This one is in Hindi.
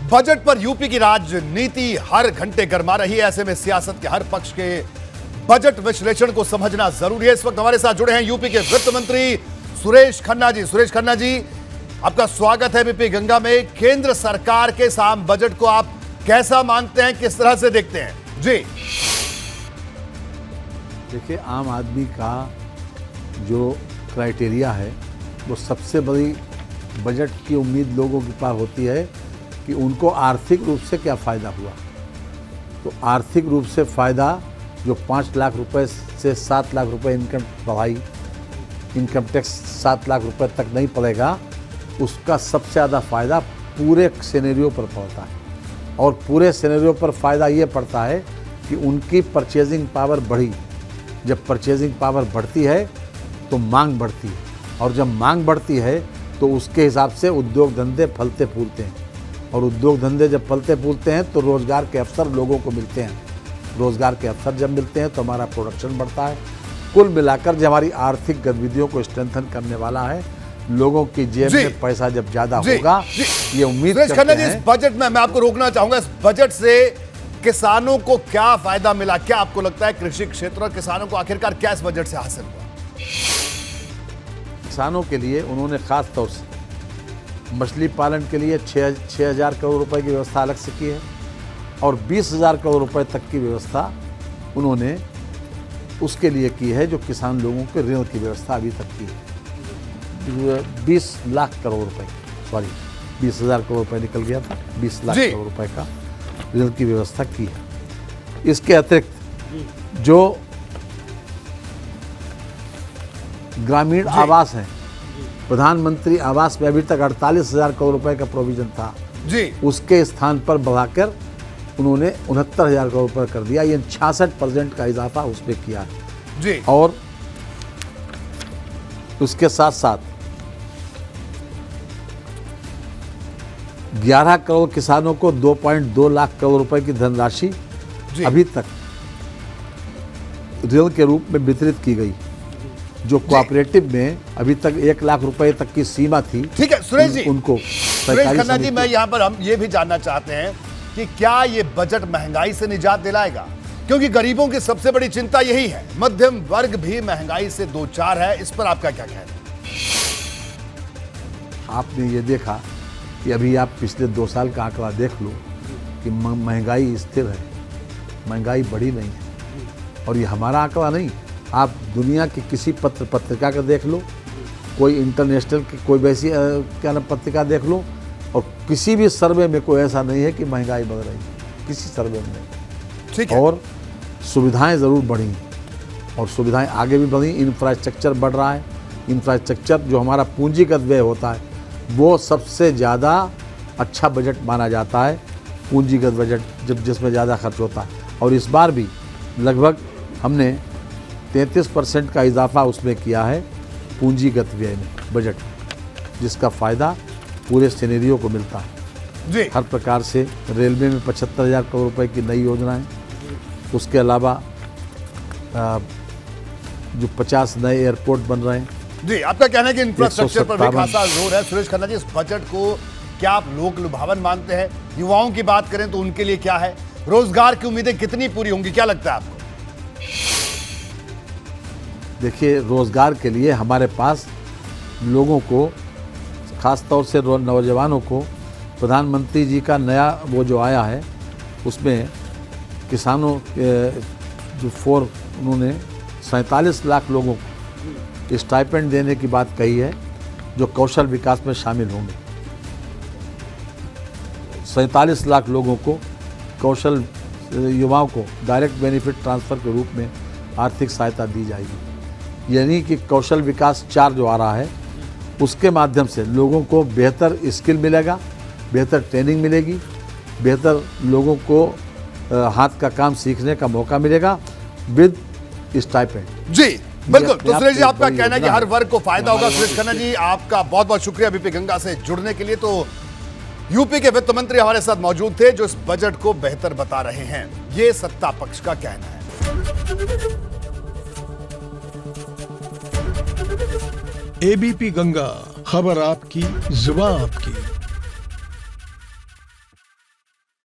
बजट पर यूपी की राजनीति हर घंटे गरमा रही है। ऐसे में सियासत के हर पक्ष के बजट विश्लेषण को समझना जरूरी है। इस वक्त हमारे साथ जुड़े हैं यूपी के वित्त मंत्री सुरेश खन्ना जी। सुरेश खन्ना जी, आपका स्वागत है बीपी गंगा में। केंद्र सरकार के इस आम बजट को आप कैसा मानते हैं, किस तरह से देखते हैं? जी देखिए, आम आदमी का जो क्राइटेरिया है वो सबसे बड़ी बजट की उम्मीद लोगों के पास होती है कि उनको आर्थिक रूप से क्या फ़ायदा हुआ। तो आर्थिक रूप से फ़ायदा जो 5 लाख रुपए से 7 लाख रुपए इनकम बढ़ाई, इनकम टैक्स 7 लाख रुपए तक नहीं पड़ेगा, उसका सबसे ज़्यादा फ़ायदा पूरे सिनेरियो पर पड़ता है। और पूरे सिनेरियो पर फ़ायदा ये पड़ता है कि उनकी परचेजिंग पावर बढ़ी। जब परचेजिंग पावर बढ़ती है तो मांग बढ़ती है, और जब मांग बढ़ती है तो उसके हिसाब से उद्योग धंधे फलते फूलते हैं, और उद्योग धंधे जब फलते फूलते हैं तो रोज़गार के अवसर लोगों को मिलते हैं। रोज़गार के अवसर जब मिलते हैं तो हमारा प्रोडक्शन बढ़ता है। कुल मिलाकर जब हमारी आर्थिक गतिविधियों को स्ट्रेंथन करने वाला है, लोगों की जेब में पैसा जब ज़्यादा होगा, ये उम्मीद करते हैं। इस बजट में मैं आपको रोकना चाहूंगा, इस बजट से किसानों को क्या फायदा मिला? क्या आपको लगता है कृषि क्षेत्र और किसानों को आखिरकार क्या इस बजट से हासिल हुआ? किसानों के लिए उन्होंने खास तौर से मछली पालन के लिए 6,000 करोड़ रुपए की व्यवस्था अलग से की है, और 20,000 करोड़ रुपए तक की व्यवस्था उन्होंने उसके लिए की है जो किसान लोगों के ऋण की व्यवस्था अभी तक की है। 20 लाख करोड़ रुपए, सॉरी 20,000 करोड़ रुपए निकल गया था, 20 लाख करोड़ रुपए का ऋण की व्यवस्था की है। इसके अतिरिक्त जो ग्रामीण आवास हैं, प्रधानमंत्री आवास में अभी तक 48,000 करोड़ रुपए का प्रोविजन था जी, उसके स्थान पर बढ़ाकर उन्होंने 69,000 करोड़ रुपए कर दिया। ये 66% का इजाफा उसमें किया है जी। और उसके साथ साथ 11 करोड़ किसानों को 2.2 लाख करोड़ रुपए की धनराशि अभी तक ऋण के रूप में वितरित की गई, जो कोऑपरेटिव में अभी तक 1 लाख रुपए तक की सीमा थी। ठीक है सुरेश जी, उनको सुरेश खन्ना जी, मैं यहाँ पर हम ये भी जानना चाहते हैं कि क्या ये बजट महंगाई से निजात दिलाएगा? क्योंकि गरीबों की सबसे बड़ी चिंता यही है। मध्यम वर्ग भी महंगाई से दो चार है, इस पर आपका क्या कहना है? आपने ये देखा कि अभी आप पिछले 2 साल का आंकड़ा देख लो कि महंगाई स्थिर है, महंगाई बढ़ी नहीं है। और ये हमारा आंकड़ा नहीं, आप दुनिया की किसी पत्रिका का देख लो, कोई इंटरनेशनल की कोई वैसी क्या नाम पत्रिका देख लो, और किसी भी सर्वे में कोई ऐसा नहीं है कि महंगाई बढ़ रही है, किसी सर्वे में नहीं। ठीक है। और सुविधाएं ज़रूर बढ़ी, और सुविधाएं आगे भी बढ़ी। इंफ्रास्ट्रक्चर बढ़ रहा है। इंफ्रास्ट्रक्चर जो हमारा पूंजीगत व्यय होता है वो सबसे ज़्यादा अच्छा बजट माना जाता है, पूंजीगत बजट जब जिसमें ज़्यादा खर्च होता है। और इस बार भी लगभग हमने 33% का इजाफा उसमें किया है पूंजीगत व्यय में, बजट, जिसका फ़ायदा पूरे सिनेरियो को मिलता है जी। हर प्रकार से रेलवे में 75,000 करोड़ रुपए की नई योजनाएं, उसके अलावा जो 50 नए एयरपोर्ट बन रहे हैं जी। आपका कहना है कि इंफ्रास्ट्रक्चर पर भी खासा जोर है। सुरेश खन्ना जी, इस बजट को क्या आप लोक लुभावन मानते हैं? युवाओं की बात करें तो उनके लिए क्या है? रोजगार की उम्मीदें कितनी पूरी होंगी, क्या लगता है आपको? देखिए, रोजगार के लिए हमारे पास लोगों को, खास तौर से नौजवानों को, प्रधानमंत्री जी का नया वो जो आया है उसमें किसानों जो उन्होंने 47 लाख लोगों को स्टाइपेंड देने की बात कही है, जो कौशल विकास में शामिल होंगे। 47 लाख लोगों को, कौशल युवाओं को डायरेक्ट बेनिफिट ट्रांसफ़र के रूप में आर्थिक सहायता दी जाएगी। यानी कि कौशल विकास 4 जो आ रहा है उसके माध्यम से लोगों को बेहतर स्किल मिलेगा, बेहतर ट्रेनिंग मिलेगी, बेहतर लोगों को हाथ का काम सीखने का मौका मिलेगा विद स्टाइपेंड जी। बिल्कुल। तो सुरेश जी, आपका कहना है कि हर वर्ग को फायदा होगा। सुरेश खन्ना जी, आपका बहुत बहुत शुक्रिया बीपी गंगा से जुड़ने के लिए। तो यूपी के वित्त मंत्री हमारे साथ मौजूद थे जो इस बजट को बेहतर बता रहे हैं। ये सत्ता पक्ष का कहना है। एबीपी गंगा, खबर आपकी, जुबान आपकी।